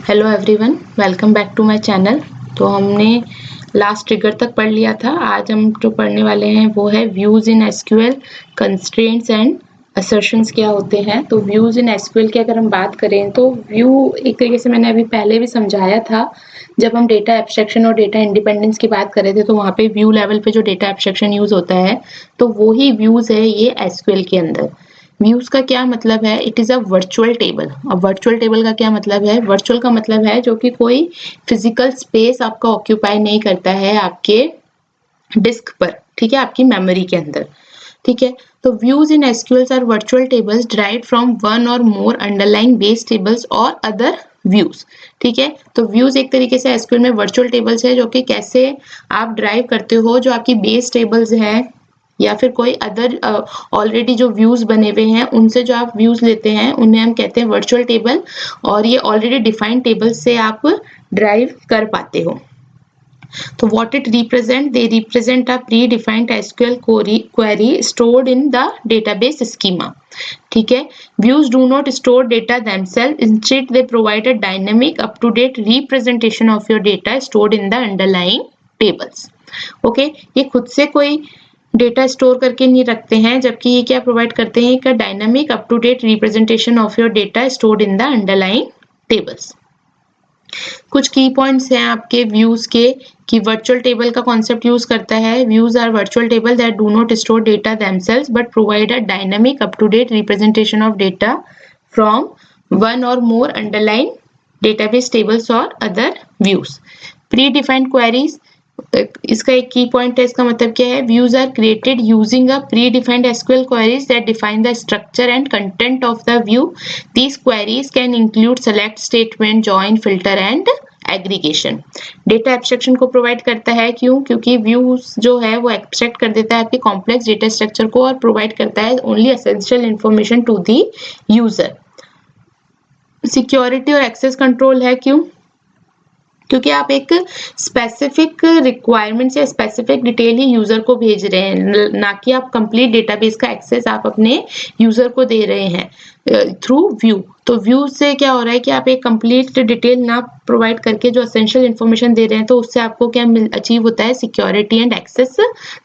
Hello everyone, welcome back to my channel. तो हमने last trigger तक पढ़ लिया था। आज हम जो पढ़ने वाले हैं वो है views in SQL, constraints and assertions क्या होते हैं। तो व्यूज इन एसक्यूएल की अगर हम बात करें तो व्यू एक तरीके से मैंने अभी पहले भी समझाया था। जब हम डेटा एब्स्ट्रैक्शन और डेटा इंडिपेंडेंस की बात कर रहे थे तो वहाँ पे व्यू लेवल पे जो डेटा एब्स्ट्रैक्शन यूज होता है तो वो ही व्यूज है ये एसक्यूएल के अंदर। व्यूज का क्या मतलब है? It is a virtual table. अब वर्चुअल टेबल का क्या मतलब है? वर्चुअल का मतलब है जो कि कोई फिजिकल स्पेस आपका ऑक्यूपाई नहीं करता है आपके डिस्क पर, ठीक है, आपकी मेमोरी के अंदर। ठीक है, तो views in SQLs are virtual tables derived from one और मोर अंडरलाइंग बेस टेबल्स और अदर व्यूज। ठीक है, तो व्यूज एक तरीके से एसक्यूएल में वर्चुअल टेबल्स है जो कि कैसे आप ड्राइव करते हो, जो आपकी बेस टेबल्स हैं या फिर कोई अदर ऑलरेडी जो व्यूज बने हुए हैं उनसे जो आप व्यूज लेते हैं उन्हें हम कहते हैं वर्चुअल टेबल। और ये ऑलरेडी डिफाइंड टेबल से आप ड्राइव कर पाते हो। तो what it represent? They represent a predefined SQL query stored in the database schema. ठीक है, views do not store data themselves. Instead, they provide a dynamic, up-to-date representation of your data stored in the underlying tables. Okay, ये खुद से कोई data store करके नहीं रखते हैं, जबकि ये क्या प्रोवाइड करते हैं? एक dynamic up to date representation of your data stored in the underlying tables. कुछ की पॉइंट्स हैं आपके व्यूज के कि वर्चुअल टेबल का कॉन्सेप्ट यूज करता है। Views are virtual table that do not store data themselves but provide a dynamic up to date representation of data from one और more underline database tables और other views. Pre defined queries, इसका एक key point है। इसका मतलब क्या है? Views are created using a pre defined SQL queries that define the structure and content of the view. These queries can include select statement, join, filter and aggregation. Data abstraction को provide करता है, क्यों? क्योंकि views जो है वो abstract कर देता है आपके कॉम्प्लेक्स डेटा स्ट्रक्चर को और प्रोवाइड करता है only essential information to the user. Security और एक्सेस कंट्रोल है, क्यों? क्योंकि आप एक स्पेसिफिक रिक्वायरमेंट्स या स्पेसिफिक डिटेल ही यूजर को भेज रहे हैं, ना कि आप कंप्लीट डेटाबेस का एक्सेस आप अपने यूजर को दे रहे हैं थ्रू व्यू। तो व्यू से क्या हो रहा है कि आप एक कंप्लीट डिटेल ना प्रोवाइड करके जो एसेंशियल इन्फॉर्मेशन दे रहे हैं, तो उससे आपको क्या अचीव होता है? Security and access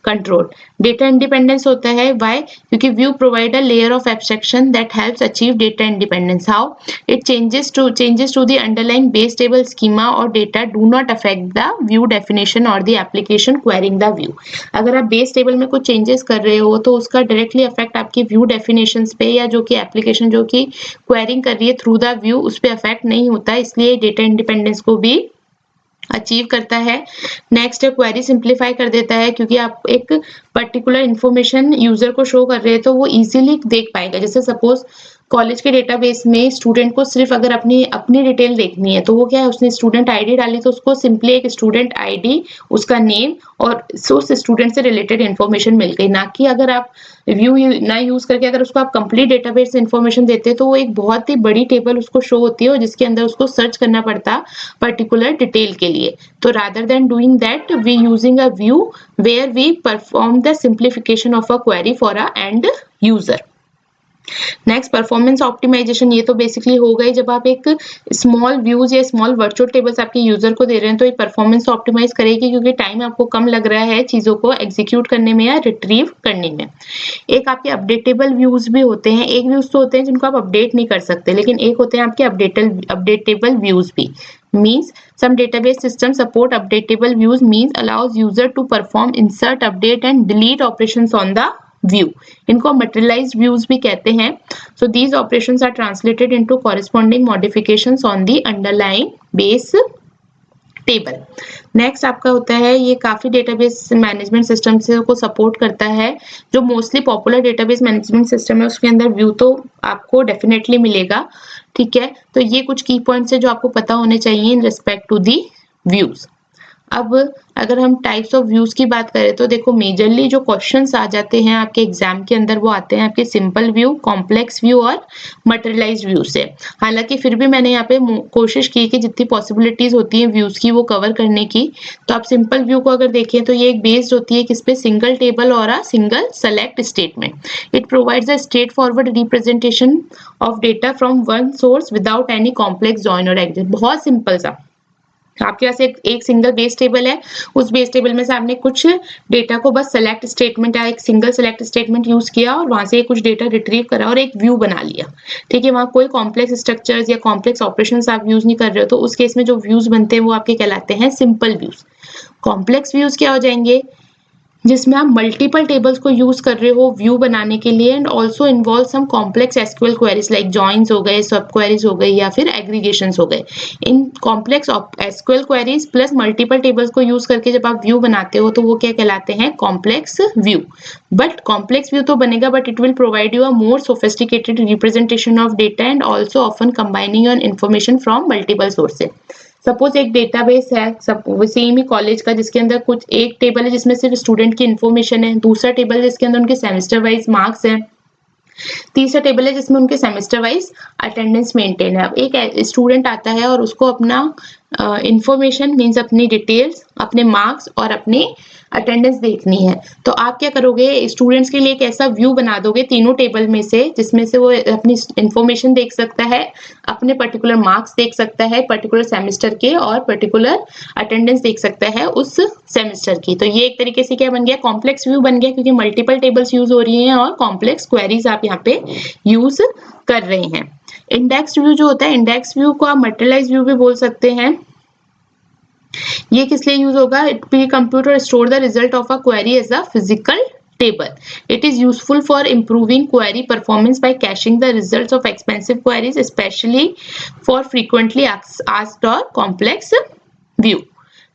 control. Data independence होता है, व्हाई? क्योंकि view provide a layer of abstraction that helps achieve data independence. How? It changes to the underlying base table schema और data do not affect the view definition और the application querying the view. अगर आप base table में कुछ changes कर रहे हो तो उसका डायरेक्टली अफेक्ट आपकी व्यू डेफिनेशन पे या जो कि एप्लीकेशन जो कि क्वेरिंग कर रही है थ्रू द व्यू उस पर अफेक्ट नहीं होता। इसलिए डेटा इंडिपेंडेंस को भी अचीव करता है। नेक्स्ट है क्वेरी सिंप्लीफाई कर देता है, क्योंकि आप एक पर्टिकुलर इंफॉर्मेशन यूजर को शो कर रहे हैं तो वो इजीली देख पाएगा। जैसे सपोज कॉलेज के डेटाबेस में स्टूडेंट को सिर्फ अगर अपनी अपनी डिटेल देखनी है तो वो क्या है, उसने स्टूडेंट आईडी डाली तो उसको सिंपली एक स्टूडेंट आईडी, उसका नेम और उस स्टूडेंट से रिलेटेड इन्फॉर्मेशन मिल गई। ना कि अगर आप व्यू ना यूज करके अगर उसको आप कंप्लीट डेटाबेस से इन्फॉर्मेशन देते तो वो एक बहुत ही बड़ी टेबल उसको शो होती है और जिसके अंदर उसको सर्च करना पड़ता पर्टिकुलर डिटेल के लिए। तो rather than doing that, we using a view where we perform the simplification of a query for a end user. Next performance optimization. ये तो बेसिकली हो गई जब आप एक स्मॉल व्यूज या स्मॉल वर्चुअल टेबल्स आपके यूजर को दे रहे हैं तो ये परफॉर्मेंस ऑप्टिमाइज करेगी, क्योंकि टाइम आपको कम लग रहा है चीजों को एग्जीक्यूट करने में या रिट्रीव करने में। एक आपके अपडेटेबल व्यूज भी होते हैं। एक व्यूज तो होते हैं जिनको आप अपडेट नहीं कर सकते, लेकिन एक होते हैं आपके अपडेटेबल व्यूज भी। means some database systems support updatable views, means allows user to perform insert, update and delete operations on the view. इनको materialized views भी कहते हैं। So these operations are translated into corresponding modifications on the underlying base table. Next आपका होता है, ये काफी database management system से को सपोर्ट करता है। जो mostly popular database management system है उसके अंदर व्यू तो आपको डेफिनेटली मिलेगा। ठीक है, तो ये कुछ की पॉइंट्स है जो आपको पता होने चाहिए in respect to the views. अब अगर हम टाइप्स ऑफ व्यूज की बात करें तो देखो मेजरली जो क्वेश्चंस आ जाते हैं आपके एग्जाम के अंदर वो आते हैं आपके सिंपल व्यू, कॉम्प्लेक्स व्यू और मटेरियलाइज्ड व्यू से। हालांकि फिर भी मैंने यहाँ पे कोशिश की कि जितनी पॉसिबिलिटीज होती हैं व्यूज की वो कवर करने की। तो आप सिंपल व्यू को अगर देखें तो ये एक बेस्ड होती है किस पे, सिंगल टेबल और a single select statement. It provides a straight forward representation of data from one source without any complex join और एग्जिट। बहुत सिंपल सा, आपके पास एक सिंगल बेस टेबल है, उस बेस टेबल में से आपने कुछ डेटा को बस सेलेक्ट स्टेटमेंट या एक सिंगल सेलेक्ट स्टेटमेंट यूज किया और वहां से कुछ डेटा रिट्रीव करा और एक व्यू बना लिया। ठीक है, वहां कोई कॉम्प्लेक्स स्ट्रक्चर्स या कॉम्प्लेक्स ऑपरेशंस आप यूज नहीं कर रहे हो, तो उस केस में जो व्यूज बनते हैं वो आपके कहलाते हैं सिंपल व्यूज। कॉम्प्लेक्स व्यूज क्या हो जाएंगे, जिसमें आप मल्टीपल टेबल्स को यूज कर रहे हो व्यू बनाने के लिए and also involve some complex SQL queries like joins हो गए, सब क्वेरीज हो गई या फिर एग्रीगेशंस हो गए। In complex SQL queries plus multiple tables को यूज करके जब आप व्यू बनाते हो तो वो क्या कहलाते हैं, complex view. But complex view तो बनेगा but it will provide you a more sophisticated representation of data and also often combining your information from multiple sources. Suppose एक डेटाबेस है सेम ही कॉलेज का जिसके अंदर कुछ एक टेबल है जिसमें सिर्फ स्टूडेंट की इन्फॉर्मेशन है, दूसरा टेबल जिसके अंदर उनके सेमेस्टर वाइज मार्क्स है, तीसरा टेबल है जिसमें उनके सेमेस्टर वाइज अटेंडेंस मेंटेन है। अब एक स्टूडेंट आता है और उसको अपना इंफॉर्मेशन मीन्स अपनी डिटेल्स, अपने मार्क्स और अपनी अटेंडेंस देखनी है, तो आप क्या करोगे, स्टूडेंट्स के लिए एक ऐसा व्यू बना दोगे तीनों टेबल में से जिसमें से वो अपनी इंफॉर्मेशन देख सकता है, अपने पर्टिकुलर मार्क्स देख सकता है पर्टिकुलर सेमेस्टर के और पर्टिकुलर अटेंडेंस देख सकता है उस सेमेस्टर की। तो ये एक तरीके से क्या बन गया, कॉम्प्लेक्स व्यू बन गया, क्योंकि मल्टीपल टेबल्स यूज हो रही हैं और कॉम्प्लेक्स क्वेरीज आप यहाँ पे यूज कर रहे हैं। इंडेक्स व्यू जो होता है, इंडेक्स व्यू को आप मटेरियलाइज्ड व्यू भी बोल सकते हैं। ये किस लिए यूज होगा, it be computer store the result of a query as a physical table. It is useful for improving query performance by caching the results of expensive queries, especially for frequently asked or complex view.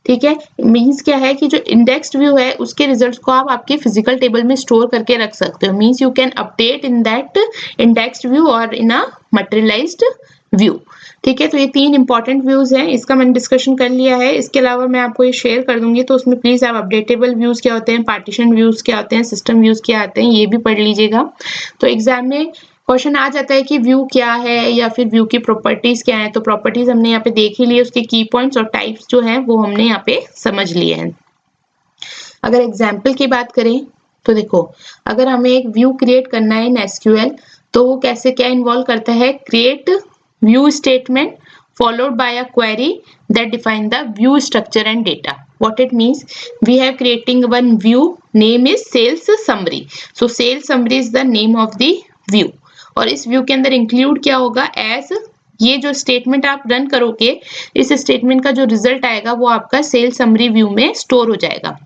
ठीक है, means क्या है कि जो indexed view है उसके results को आप आपके फिजिकल टेबल में स्टोर करके रख सकते हो, means you can update in that indexed view और इन अ मटेरियलाइज्ड व्यू। ठीक है, तो ये तीन इंपॉर्टेंट व्यूज हैं, इसका मैंने डिस्कशन कर लिया है। इसके अलावा मैं आपको ये शेयर कर दूंगी तो उसमें प्लीज आप अपडेटेबल व्यूज क्या होते हैं, पार्टीशन व्यूज क्या होते हैं, सिस्टम व्यूज क्या आते हैं, ये भी पढ़ लीजिएगा। तो एग्जाम में क्वेश्चन आ जाता है कि व्यू क्या है या फिर व्यू की प्रॉपर्टीज क्या है, तो प्रॉपर्टीज हमने यहाँ पे देख ही लिए, उसके की पॉइंट्स और टाइप्स जो हैं वो हमने यहाँ पे समझ लिए हैं। अगर एग्जाम्पल की बात करें तो देखो, अगर हमें एक व्यू क्रिएट करना है इन एसक्यूएल तो वो कैसे क्या इन्वॉल्व करता है, create view statement followed by a query that define the view structure and data. What it means, we have creating one view, name is sales summary. So sales summary is the name of the view. और इस view के अंदर include क्या होगा, as ये जो statement आप run करोगे इस स्टेटमेंट का जो रिजल्ट आएगा वो आपका सेल समरी व्यू में स्टोर हो जाएगा।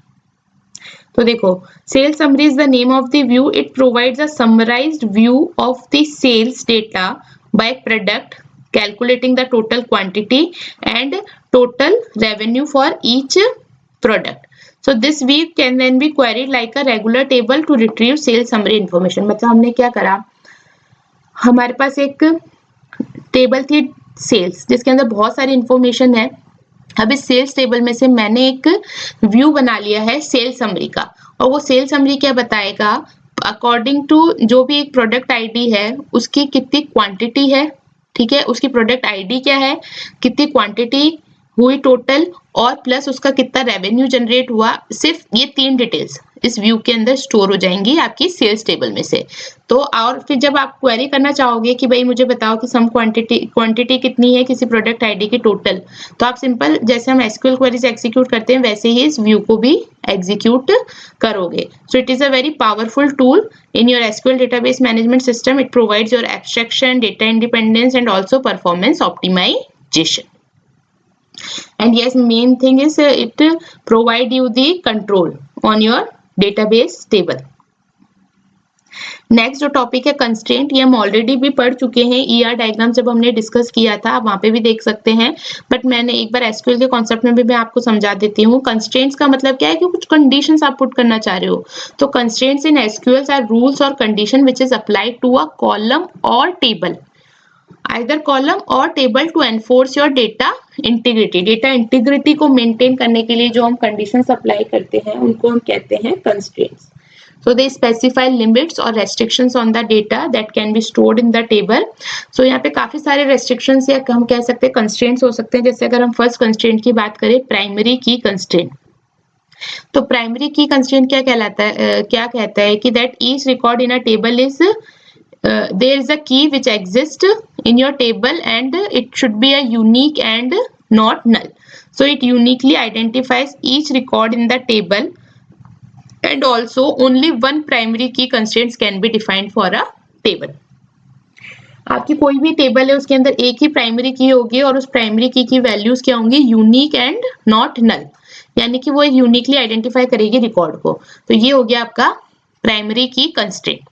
तो देखो, sale summary is the name of the view, it provides a summarized view of the sales data by product, calculating the total quantity and total revenue for each product. So this view can then be queried like a regular table to retrieve sales summary information. मतलब हमने क्या करा, हमारे पास एक table थी sales जिसके अंदर बहुत सारी इंफॉर्मेशन है। अब इस सेल्स टेबल में से मैंने एक व्यू बना लिया है सेल समरी का, और वो सेल समरी क्या बताएगा, अकॉर्डिंग टू जो भी एक प्रोडक्ट आईडी है उसकी कितनी क्वांटिटी है, ठीक है, उसकी प्रोडक्ट आईडी क्या है, कितनी क्वांटिटी हुई टोटल, और प्लस उसका कितना रेवेन्यू जनरेट हुआ। सिर्फ ये तीन डिटेल्स इस व्यू के अंदर स्टोर हो जाएंगी आपकी सेल्स टेबल में से। तो और फिर जब आप क्वेरी करना चाहोगे कि भाई मुझे बताओ कि सम क्वांटिटी कितनी है किसी प्रोडक्ट आईडी की टोटल, तो आप सिंपल जैसे हम एसक्यूएल क्वेरीज एग्जीक्यूट करते हैं वैसे ही इस व्यू को भी एग्जीक्यूट करोगे। So it is a very powerful tool in your SQL database management system. It provides your abstraction, data independence and also performance optimization. And yes, main thing is it provide you the control on your database table. Next जो topic है constraint, ये हम already भी पढ़ चुके हैं, ER diagram जब हमने डिस्कस किया था आप वहां पे भी देख सकते हैं, बट मैंने एक बार एसक्यूएल के कॉन्सेप्ट में भी मैं आपको समझा देती हूँ। कंस्ट्रेंट्स का मतलब क्या है कि कुछ कंडीशंस आप पुट करना चाह रहे हो, तो constraints in SQL are rules और condition which is applied to a column और टेबल आइदर कॉलम और table to enforce your data integrity. Data integrity को मेंटेन करने के लिए जो हम कंडीशंस अप्लाई करते हैं उनको हम कहते हैं constraints. So they specify limits or restrictions on the data that can be stored in the table. So यहाँ पे काफी सारे restrictions या हम कह सकते हैं constraints हो सकते हैं। जैसे अगर हम first constraint की बात करें, primary key constraint, तो primary key constraint क्या कहलाता है, क्या कहता है कि that each record in a table is there is a key which exists in your table and it should be a unique and not null. So it uniquely identifies each record in the table and also only one primary key constraints can be defined for a table. आपकी कोई भी table है उसके अंदर एक ही primary की होगी और उस प्राइमरी की वैल्यूज क्या होंगी, यूनिक एंड नॉट नल, यानी कि वो यूनिकली आइडेंटिफाई करेगी रिकॉर्ड को। तो ये हो गया आपका प्राइमरी की कंस्ट्रेंट।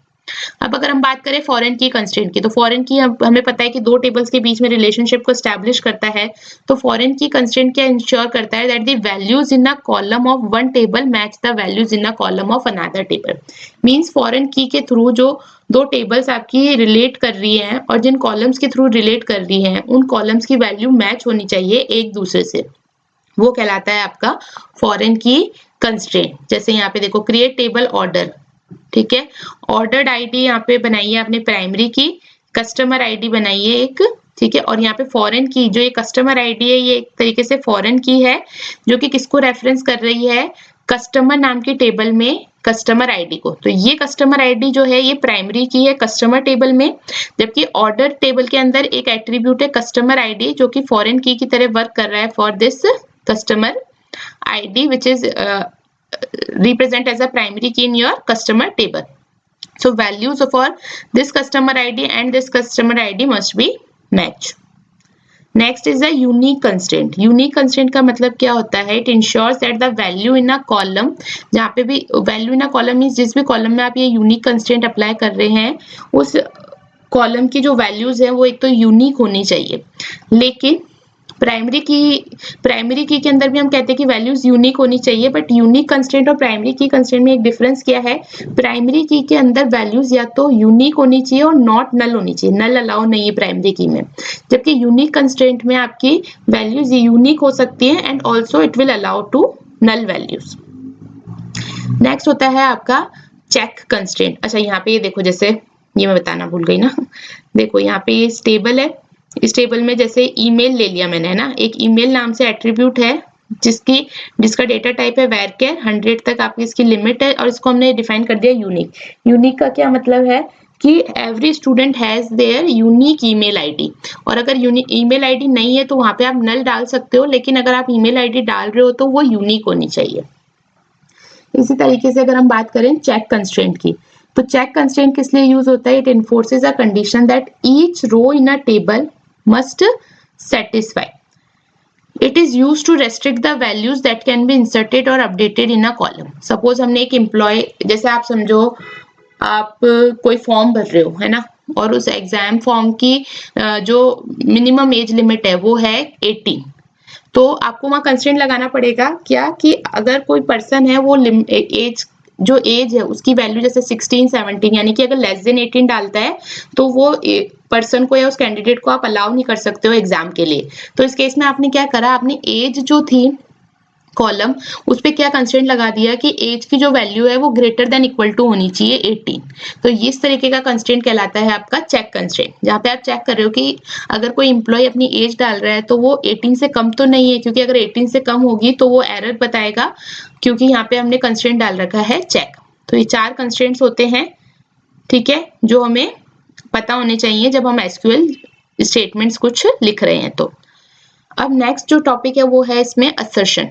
अब अगर हम बात करें फॉरेन की कंस्ट्रेंट की, तो फॉरेन की हमें पता है कि दो टेबल्स के बीच में रिलेशनशिप को एस्टैब्लिश करता है। तो फॉरेन की कंस्ट्रेंट क्या इंश्योर करता है, that the values in a column of one table match the values in a column of another table. Means foreign की के थ्रू जो दो टेबल्स आपकी रिलेट कर रही हैं और जिन कॉलम्स के थ्रू रिलेट कर रही हैं उन कॉलम्स की वैल्यू मैच होनी चाहिए एक दूसरे से, वो कहलाता है आपका फॉरेन की कंस्ट्रेंट। जैसे यहाँ पे देखो, क्रिएट टेबल ऑर्डर, ठीक है, ऑर्डर्ड आईडी यहाँ पे बनाइए आपने प्राइमरी की, कस्टमर आईडी बनाइए एक, ठीक है, और यहाँ पे फॉरेन की जो ये कस्टमर आईडी है ये एक तरीके से फॉरेन की है जो कि किसको रेफरेंस कर रही है, कस्टमर नाम की टेबल में कस्टमर आईडी को। तो ये कस्टमर आईडी जो है ये प्राइमरी की है कस्टमर टेबल में, जबकि ऑर्डर टेबल के अंदर एक एट्रीब्यूट है कस्टमर आईडी जो कि फॉरेन की तरह वर्क कर रहा है for this customer ID which is represent as a primary key in your customer table. So values for this customer ID and this customer ID must be match. Next is the unique constraint. Unique constraint का मतलब क्या होता है, it ensures that the value in a column, जहाँ पे भी value in a column means जिस भी कॉलम में आप ये unique constraint अप्लाई कर रहे हैं उस कॉलम की जो वैल्यूज है वो एक तो यूनिक होनी चाहिए, लेकिन प्राइमरी की के अंदर भी हम कहते हैं कि वैल्यूज यूनिक होनी चाहिए, बट यूनिक कंस्ट्रेंट और प्राइमरी की कंस्ट्रेंट में एक डिफरेंस क्या है, प्राइमरी की के अंदर वैल्यूज या तो यूनिक होनी चाहिए और नॉट नल होनी चाहिए, नल अलाउ नहीं है प्राइमरी की में, जबकि यूनिक कंस्ट्रेंट में आपकी वैल्यूज यूनिक हो सकती है and also it will allow to null values. Next होता है आपका चेक कंस्ट्रेंट। अच्छा यहाँ पे ये देखो, जैसे ये मैं बताना भूल गई ना, देखो यहाँ पे ये टेबल है, इस टेबल में जैसे ईमेल ले लिया मैंने, है ना, एक ईमेल नाम से एट्रीब्यूट है जिसका डेटा टाइप है varchar, 100 तक आपकी इसकी लिमिट है और इसको हमने डिफाइन कर दिया यूनिक। यूनिक का क्या मतलब है कि every student has their unique email ID, और अगर यूनिक ईमेल आईडी नहीं है तो वहां पे आप नल डाल सकते हो, लेकिन अगर आप ईमेल आईडी डाल रहे हो तो वो यूनिक होनी चाहिए। इसी तरीके से अगर हम बात करें चेक कंस्ट्रेंट की, तो चेक कंस्ट्रेंट किस लिए यूज होता है, it enforces a condition that each row in a table must satisfy. It is used to restrict the values that can be inserted or updated in a column. Suppose हमने एक employ, जैसे आप समझो आप कोई form भर रहे हो, है ना, और उस एग्जाम फॉर्म की जो मिनिमम एज लिमिट है वो है 18, तो आपको वहां कंस्ट्रेंट लगाना पड़ेगा क्या कि अगर कोई पर्सन है वो जो एज है उसकी वैल्यू जैसे 16, 17, यानी कि अगर लेस देन 18 डालता है तो वो पर्सन को या उस कैंडिडेट को आप अलाउ नहीं कर सकते हो एग्जाम के लिए। तो इस केस में आपने क्या करा, आपने एज जो थी कॉलम उस पे क्या कंस्ट्रेंट लगा दिया कि एज की जो वैल्यू है वो ग्रेटर देन इक्वल टू होनी चाहिए 18। तो इस तरीके का कंस्ट्रेंट कहलाता है आपका चेक कंस्ट्रेंट, जहाँ पे आप चेक कर रहे हो कि अगर कोई इंप्लॉय अपनी एज डाल रहा है तो वो 18 से कम तो नहीं है, क्योंकि अगर 18 से कम होगी तो वो एरर बताएगा, क्योंकि यहाँ पे हमने कंस्ट्रेंट डाल रखा है चेक। तो ये 4 कंस्ट्रेंट्स होते हैं, ठीक है, जो हमें पता होने चाहिए जब हम एसक्यूएल स्टेटमेंट्स कुछ लिख रहे हैं। तो अब नेक्स्ट जो टॉपिक है वो है इसमें असर्शन।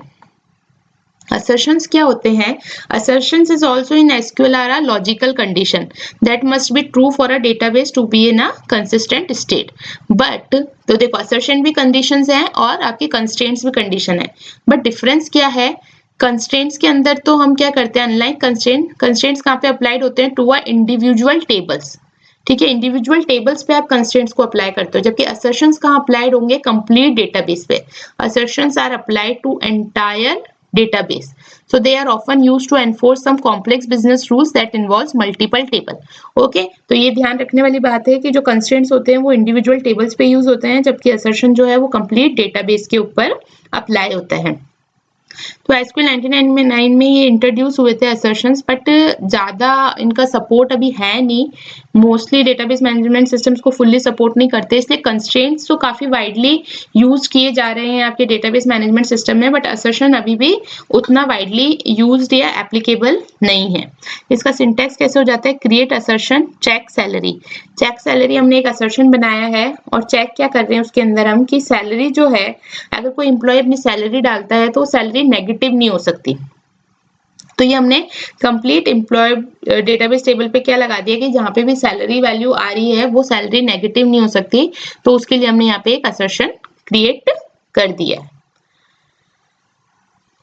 Assertions क्या होते हैं? Assertions is also in SQL are a logical condition that must be true for a database to be in a consistent state. But तो देखो assertion भी conditions है और आपकी constraints भी condition है, but difference क्या है? Constraints के अंदर तो हम क्या करते हैं, unlike constraints कहाँ पे applied होते हैं to a individual tables, ठीक है, इंडिविजुअल टेबल्स पे आप कंस्ट्रेंट्स को अप्लाई करते हो, जबकि असर्शंस कहाँ अप्लाइड होंगे, कंप्लीट डेटाबेस पे। Assertions are applied to entire database. So they are often used to enforce some complex business rules that involves multiple table. Okay, तो ये ध्यान रखने वाली बात है कि जो constraints होते हैं वो individual tables पे use होते हैं, जबकि assertion जो है वो complete database के ऊपर apply होता है। तो SQL 99 में ये इंट्रोड्यूस हुए थे असर्शंस, बट ज़्यादा इनका सपोर्ट अभी है नहीं। मोस्टली डेटाबेस मैनेजमेंट सिस्टम्स को फुल्ली सपोर्ट नहीं करते, इसलिए कंस्ट्रेंट्स तो काफ़ी वाइडली यूज किए जा रहे हैं आपके डेटाबेस मैनेजमेंट सिस्टम में, बट असर्शन अभी भी उतना वाइडली यूज्ड या एप्लीकेबल नहीं है। इसका सिंटेक्स कैसे हो जाता है? Create assertion, check salary. Check salary हमने एक असर्शन बनाया है और चेक क्या कर रहे हैं उसके अंदर हम कि सैलरी जो है, अगर कोई एम्प्लॉय अपनी सैलरी डालता है तो सैलरी नेगेटिव नहीं हो सकती। तो ये हमने कंप्लीट एम्प्लॉय डेटाबेस टेबल पे क्या लगा दिया कि जहां पे भी सैलरी वैल्यू आ रही है वो सैलरी नेगेटिव नहीं हो सकती, तो उसके लिए हमने यहाँ पे एक असर्शन क्रिएट कर दिया है।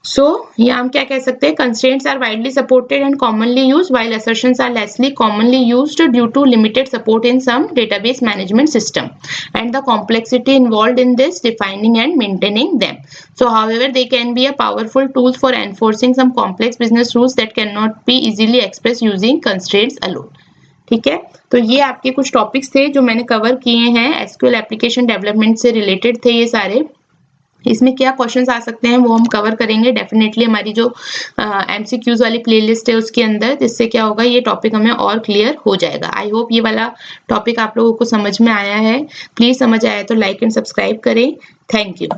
So, यहाँ हम क्या कह सकते हैं? Constraints are widely supported and commonly used, while assertions are lessly commonly used due to limited support in some database management system and the complexity involved in this defining and maintaining them. So, however, they can be a powerful tool for enforcing some complex business rules that cannot be easily expressed using constraints alone. ठीक है, तो ये आपके कुछ topics थे जो मैंने cover किए हैं, एसक्यूएल एप्लीकेशन डेवलपमेंट से रिलेटेड थे ये सारे। इसमें क्या क्वेश्चंस आ सकते हैं वो हम कवर करेंगे डेफिनेटली हमारी जो एमसीक्यूज वाली प्लेलिस्ट है उसके अंदर, जिससे क्या होगा ये टॉपिक हमें और क्लियर हो जाएगा। आई होप ये वाला टॉपिक आप लोगों को समझ में आया है। प्लीज समझ आया तो लाइक एंड सब्सक्राइब करें। Thank you.